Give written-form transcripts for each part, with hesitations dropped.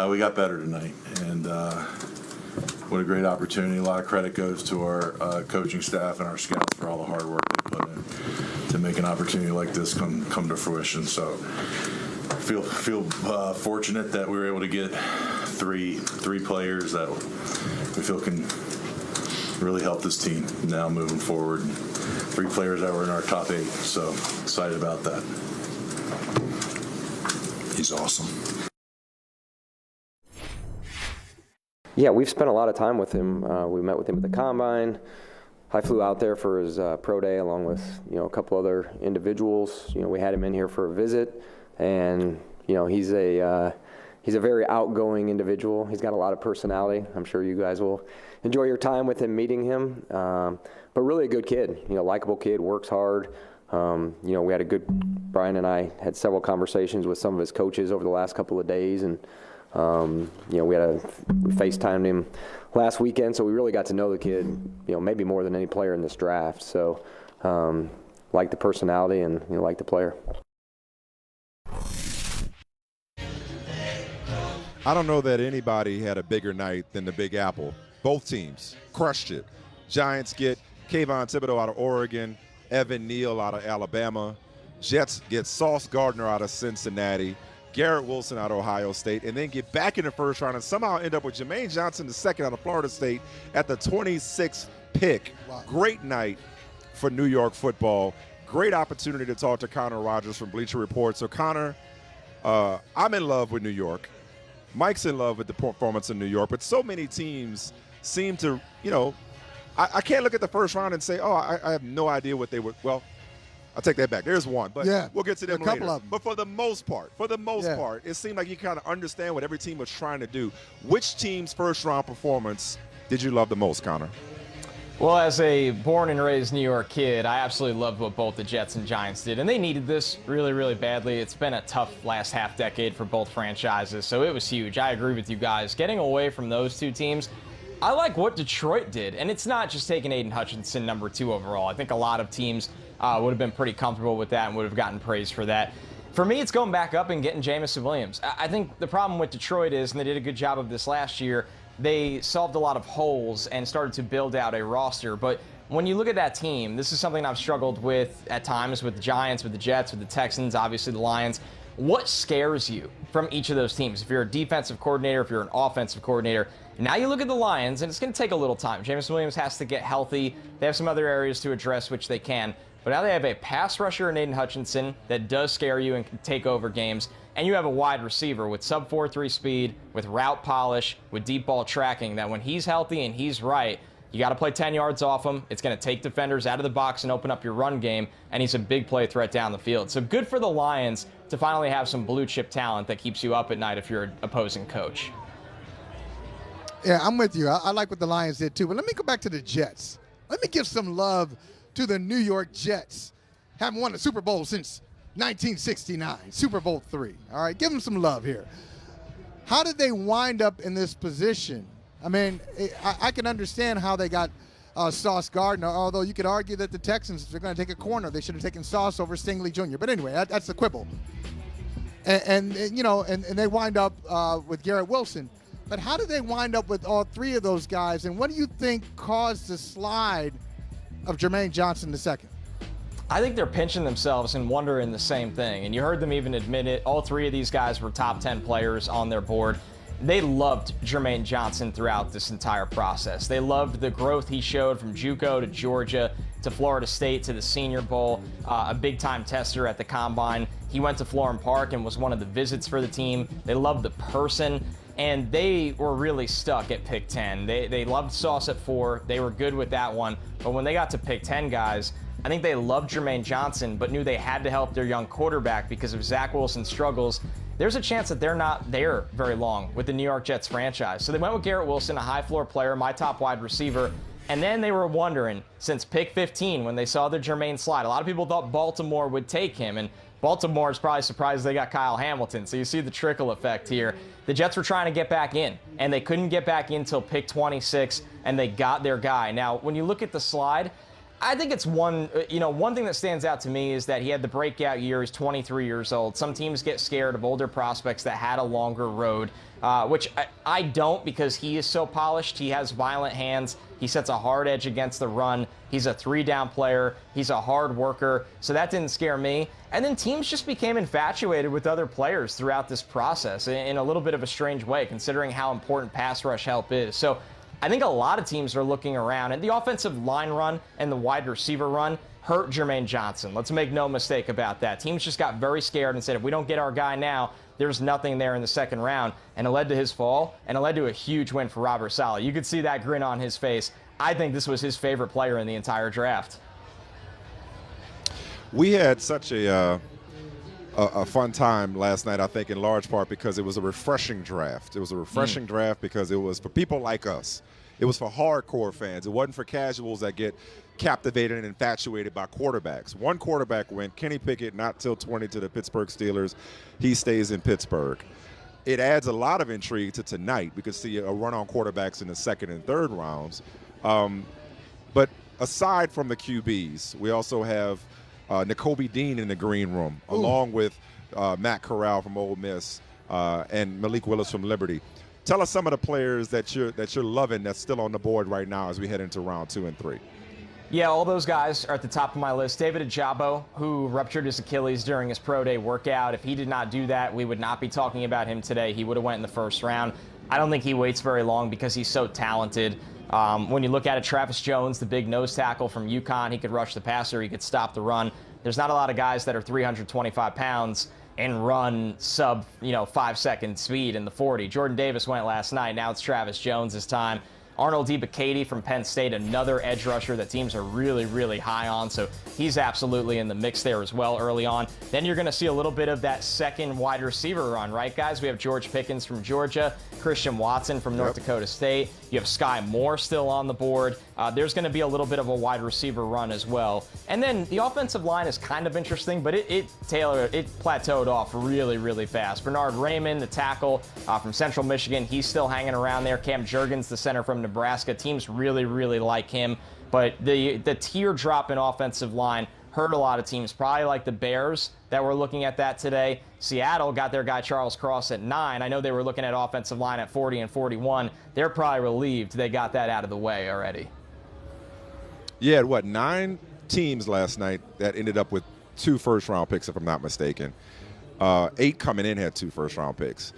We got better tonight, and what a great opportunity. A lot of credit goes to our coaching staff and our scouts for all the hard work they put in to make an opportunity like this come to fruition. So feel fortunate that we were able to get three players that we feel can really help this team now moving forward. 3 players that were in our top 8, so excited about that. He's awesome. Yeah, we've spent a lot of time with him. We met with him at the Combine. I flew out there for his pro day along with, a couple other individuals. We had him in here for a visit, and, he's a very outgoing individual. He's got a lot of personality. I'm sure you guys will enjoy your time with him, meeting him. But really a good kid, likable kid, works hard. We had Brian and I had several conversations with some of his coaches over the last couple of days, and we FaceTimed him last weekend, so we really got to know the kid, maybe more than any player in this draft. So, like the personality and, like the player. I don't know that anybody had a bigger night than the Big Apple. Both teams crushed it. Giants get Kayvon Thibodeau out of Oregon, Evan Neal out of Alabama. Jets get Sauce Gardner out of Cincinnati, Garrett Wilson out of Ohio State, and then get back in the first round and somehow end up with Jermaine Johnson II out of Florida State at the 26th pick. Wow. Great night for New York football. Great opportunity to talk to Connor Rogers from Bleacher Report. So, Connor, I'm in love with New York. Mike's in love with the performance in New York, but so many teams seem to, I can't look at the first round and say, I have no idea what they would. Well, I'll take that back. There's one, but we'll get to them later. Couple of them. But for the most part, it seemed like you kind of understand what every team was trying to do. Which team's first-round performance did you love the most, Connor? Well, as a born and raised New York kid, I absolutely loved what both the Jets and Giants did, and they needed this really, really badly. It's been a tough last half decade for both franchises, so it was huge. I agree with you guys. Getting away from those two teams, I like what Detroit did, and it's not just taking Aiden Hutchinson number 2 overall. I think a lot of teams would have been pretty comfortable with that and would have gotten praise for that. For me, it's going back up and getting Jameson Williams. I think the problem with Detroit is, and they did a good job of this last year, they solved a lot of holes and started to build out a roster. But when you look at that team, this is something I've struggled with at times with the Giants, with the Jets, with the Texans, obviously the Lions. What scares you from each of those teams? If you're a defensive coordinator, if you're an offensive coordinator. Now you look at the Lions, and it's going to take a little time. Jameson Williams has to get healthy. They have some other areas to address, which they can. But now they have a pass rusher in Aiden Hutchinson that does scare you and can take over games. And you have a wide receiver with sub 4.3 speed, with route polish, with deep ball tracking, that when he's healthy and he's right, you got to play 10 yards off him. It's going to take defenders out of the box and open up your run game, and he's a big play threat down the field. So good for the Lions to finally have some blue chip talent that keeps you up at night if you're an opposing coach. Yeah, I'm with you. I like what the Lions did too. But let me go back to the Jets. Let me give some love to the New York Jets. Haven't won a Super Bowl since 1969, Super Bowl III. All right, give them some love here. How did they wind up in this position? I mean, I can understand how they got Sauce Gardner, although you could argue that the Texans, if they're going to take a corner, they should have taken Sauce over Stingley Jr. But anyway, that's the quibble. And they wind up with Garrett Wilson. But how did they wind up with all 3 of those guys? And what do you think caused the slide of Jermaine Johnson II? I think they're pinching themselves and wondering the same thing. And you heard them even admit it. All 3 of these guys were top 10 players on their board. They loved Jermaine Johnson throughout this entire process. They loved the growth he showed from JUCO to Georgia to Florida State to the Senior Bowl, a big-time tester at the Combine. He went to Florham Park and was one of the visits for the team. They loved the person, and they were really stuck at pick 10. They loved Sauce at 4. They were good with that one. But when they got to pick 10 guys, I think they loved Jermaine Johnson, but knew they had to help their young quarterback because of Zach Wilson's struggles. There's a chance that they're not there very long with the New York Jets franchise. So they went with Garrett Wilson, a high-floor player, my top wide receiver. And then they were wondering, since pick 15, when they saw the Jermaine slide, a lot of people thought Baltimore would take him. And Baltimore is probably surprised they got Kyle Hamilton. So you see the trickle effect here. The Jets were trying to get back in, and they couldn't get back in until pick 26, and they got their guy. Now, when you look at the slide, I think it's one thing that stands out to me is that he had the breakout year. He's 23 years old. Some teams get scared of older prospects that had a longer road, which I don't, because he is so polished. He has violent hands. He sets a hard edge against the run. He's a 3-down player. He's a hard worker. So that didn't scare me. And then teams just became infatuated with other players throughout this process in a little bit of a strange way, considering how important pass rush help is. So I think a lot of teams are looking around, and the offensive line run and the wide receiver run hurt Jermaine Johnson. Let's make no mistake about that. Teams just got very scared and said, if we don't get our guy now, there's nothing there in the second round. And it led to his fall, and it led to a huge win for Robert Saleh. You could see that grin on his face. I think this was his favorite player in the entire draft. We had such a fun time last night, I think, in large part because it was a refreshing draft. It was a refreshing draft because it was for people like us. It was for hardcore fans. It wasn't for casuals that get captivated and infatuated by quarterbacks. One quarterback went, Kenny Pickett, not till 20 to the Pittsburgh Steelers. He stays in Pittsburgh. It adds a lot of intrigue to tonight. We could see a run on quarterbacks in the second and third rounds. But aside from the QBs, we also have Nakobe Dean in the green room, along with Matt Corral from Ole Miss and Malik Willis from Liberty. Tell us some of the players that you're loving that's still on the board right now as we head into round 2 and 3. Yeah, all those guys are at the top of my list. David Ajabo, who ruptured his Achilles during his pro day workout. If he did not do that, we would not be talking about him today. He would have went in the first round. I don't think he waits very long because he's so talented. When you look at it, Travis Jones, the big nose tackle from UConn, he could rush the passer, he could stop the run. There's not a lot of guys that are 325 pounds and run sub 5-second speed in the 40. Jordan Davis went last night. Now it's Travis Jones' time. Arnold Ebiketie from Penn State, another edge rusher that teams are really, really high on. So he's absolutely in the mix there as well early on. Then you're going to see a little bit of that second wide receiver run, right, guys? We have George Pickens from Georgia, Christian Watson from North Dakota State. You have Sky Moore still on the board. There's going to be a little bit of a wide receiver run as well. And then the offensive line is kind of interesting, but it plateaued off really, really fast. Bernard Raymond, the tackle from Central Michigan, he's still hanging around there. Cam Jurgens, the center from Nebraska. Teams really, really like him. But the teardrop in offensive line hurt a lot of teams, probably like the Bears that were looking at that today. Seattle got their guy Charles Cross at 9. I know they were looking at offensive line at 40 and 41. They're probably relieved they got that out of the way already. Yeah, 9 teams last night that ended up with 2 first-round picks, if I'm not mistaken. 8 coming in had 2 first-round picks.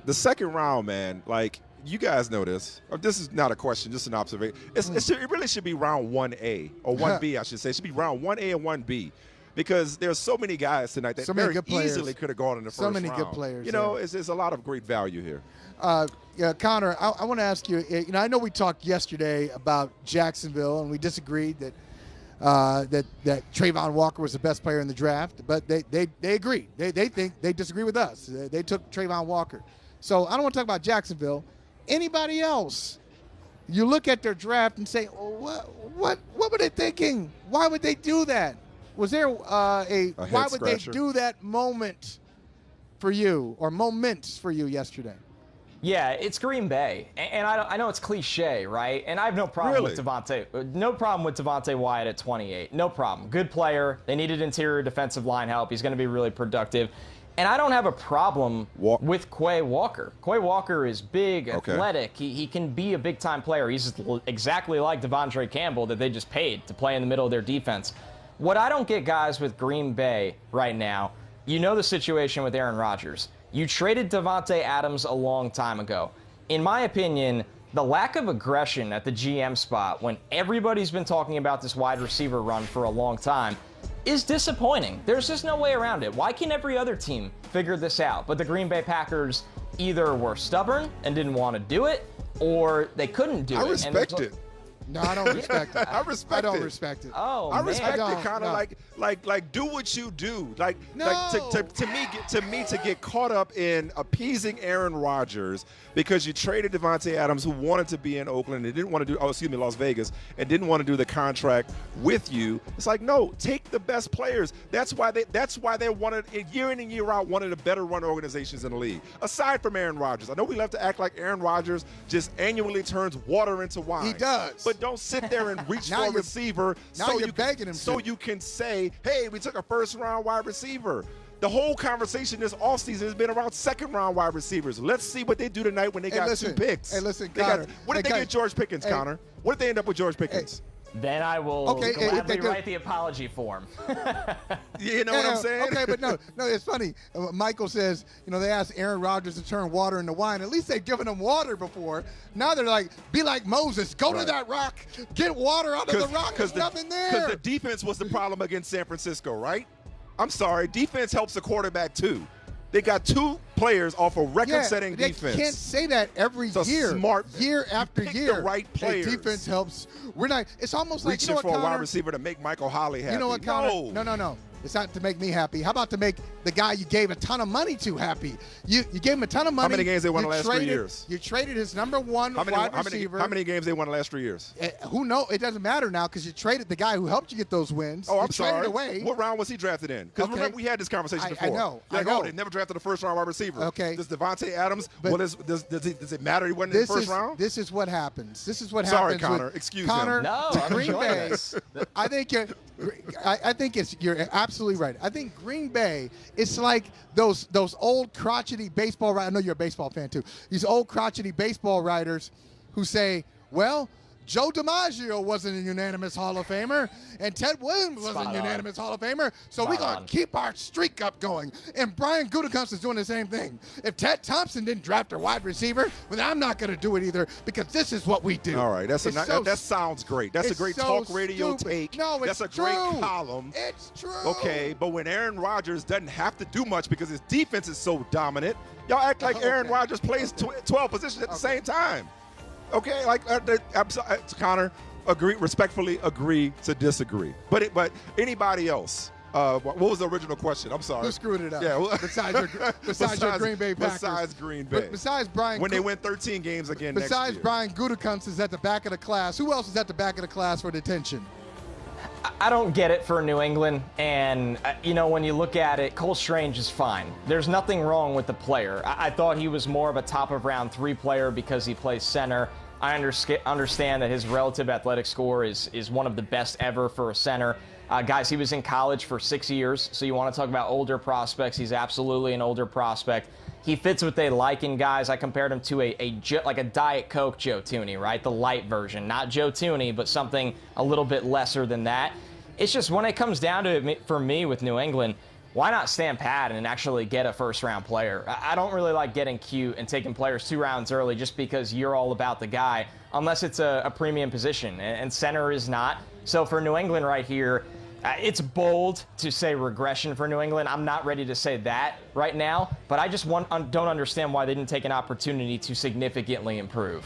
The second round, man, like, you guys know this. This is not a question, just an observation. It really should be round 1A, or 1B, I should say. It should be round 1A and 1B. Because there's so many guys tonight that very easily could have gone in the first round. So many good players. It's a lot of great value here. Connor, I want to ask you, I know we talked yesterday about Jacksonville, and we disagreed that Trayvon Walker was the best player in the draft, but they agreed. They disagree with us. They took Trayvon Walker. So I don't want to talk about Jacksonville. Anybody else? You look at their draft and say, what were they thinking? Why would they do that? Was there why would they do that moment for you, or moments for you yesterday? Yeah, it's Green Bay, and I know it's cliche, right? And I have no problem with Devontae Wyatt at 28. No problem. Good player. They needed interior defensive line help. He's going to be really productive. And I don't have a problem with Quay Walker. Quay Walker is big, athletic. He can be a big-time player. He's exactly like Devondre Campbell that they just paid to play in the middle of their defense. What I don't get, guys, with Green Bay right now, you know the situation with Aaron Rodgers. You traded Devontae Adams a long time ago. In my opinion, the lack of aggression at the GM spot when everybody's been talking about this wide receiver run for a long time is disappointing. There's just no way around it. Why can't every other team figure this out? But the Green Bay Packers either were stubborn and didn't want to do it, or they couldn't do it. I respect it. No, I don't respect it. I don't respect it. Oh, I respect man. it, kind of like do what you do. To me to get caught up in appeasing Aaron Rodgers because you traded Devontae Adams, who wanted to be in Oakland and didn't want to do Las Vegas, and didn't want to do the contract with you. It's like, no, take the best players. That's why they wanted, year in and year out, one of the better run organizations in the league. Aside from Aaron Rodgers. I know we love to act like Aaron Rodgers just annually turns water into wine. He does. But Don't sit there and reach Now for a you're- receiver now you're begging him so to. you can say, hey, we took a first-round wide receiver. The whole conversation this offseason has been around second-round wide receivers. Let's see what they do tonight when they got listen, 2 picks. hey, listen, They got- Connor. what if Hey, they get George Pickens, hey. Connor? What if they end up with George Pickens? Then I will Okay, if they gladly do- write the apology form. You know what I'm saying? Okay, but no, it's funny. Michael says, they asked Aaron Rodgers to turn water into wine. At least they've given him water before. Now they're like, be like Moses, go to that rock, get water out of the rock. There's nothing there. Because the defense was the problem against San Francisco, right? I'm sorry, defense helps the quarterback too. They got 2 players off a record-setting they defense. can't say that every It's a year. smart- year you after pick year. the right players. Hey, defense helps. We're not. It's almost like Reaching for a wide receiver to make Michael Holly happy. You know what, Connor? No. It's not to make me happy. How about to make the guy you gave a ton of money to happy? You gave him a ton of money. How many games they won You the last 3 traded- years? You traded his number 1 wide receiver. How many games they won the last 3 years? Who knows? It doesn't matter now because you traded the guy who helped you get those wins. Oh, you I'm sorry. Traded away. What round was he drafted in? Because Okay. remember, we had this conversation I before. know, Like, I know. oh, they never drafted a first-round wide receiver. Okay. Does Devontae Adams, But- does it matter he wasn't in the first round? This is what happens. This is what Sorry, happens. Connor. With Excuse Connor, him. No, to I'm Green enjoying Bay. this. I think you're absolutely right. I think Green Bay, it's like those old crotchety baseball writers. I know you're a baseball fan too. These old crotchety baseball writers who say, well, Joe DiMaggio wasn't a unanimous Hall of Famer, and Ted Williams wasn't Spot a on. unanimous Hall of Famer, so we're Spot going on. to keep our streak up going. And Brian Gutekunst is doing the same thing. If Ted Thompson didn't draft a wide receiver, well, then I'm not going to do it either because this is what we do. All right, It's so that sounds great. That's a it's great so talk radio stupid. take. No, it's That's a true. great column. It's true. Okay, but when Aaron Rodgers doesn't have to do much because his defense is so dominant, y'all act like Aaron Okay. Rodgers plays 12 positions at the same time. Okay, like Connor, respectfully agree to disagree. But anybody else? What was the original question? I'm sorry. Who screwed it up? Yeah, well, besides your Green Bay Packers. Besides Green Bay. Besides Brian. When they win 13 games again next Besides year. Brian Gutekunst is at the back of the class. Who else is at the back of the class for detention? I don't get it for New England, and when you look at it, Cole Strange is fine. There's nothing wrong with the player. I thought he was more of a top of round 3 player because he plays center. I understand that his relative athletic score is one of the best ever for a center. Guys, he was in college for 6 years, so you want to talk about older prospects. He's absolutely an older prospect. He fits what they like in guys. I compared him to a Diet Coke Joe Thuney, right? The light version. Not Joe Thuney, but something a little bit lesser than that. It's just when it comes down to it, for me with New England, why not stand pat and actually get a first-round player? I don't really like getting cute and taking players 2 rounds early just because you're all about the guy, unless it's a premium position, and center is not. So for New England right here, it's bold to say regression for New England. I'm not ready to say that right now, but I just don't understand why they didn't take an opportunity to significantly improve.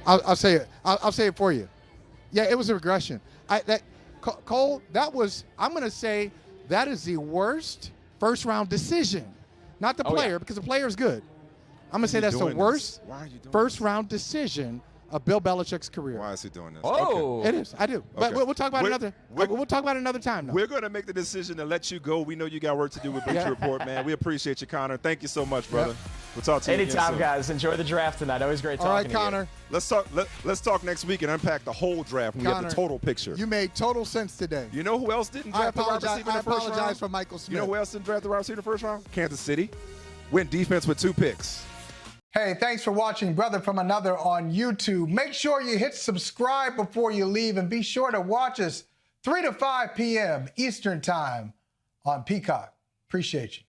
I'll say it. I'll say it for you. Yeah, it was a regression. Cole, I'm going to say that is the worst first-round decision. Not the player, because the player is good. I'm going to say that's the worst first-round decision of Bill Belichick's career. Why is he doing this? Oh. It is. I do. But Okay. we'll talk about we'll talk about it another time, though. We're going to make the decision to let you go. We know you got work to do with Bleacher Report, man. We appreciate you, Connor. Thank you so much, brother. We'll talk to you again Anytime, soon. guys. Enjoy the draft tonight. Always great talking All right, to you. Connor. Let's talk next week and unpack the whole draft when we have Connor, the total picture. You made total sense today. You know who else didn't I draft the wide apologize. receiver in the first round? I apologize for Michael Smith. You know who else didn't draft the wide receiver in the first round? Kansas City. Went defense with 2 picks. Hey, thanks for watching Brother from Another on YouTube. Make sure you hit subscribe before you leave, and be sure to watch us 3 to 5 p.m. Eastern Time on Peacock. Appreciate you.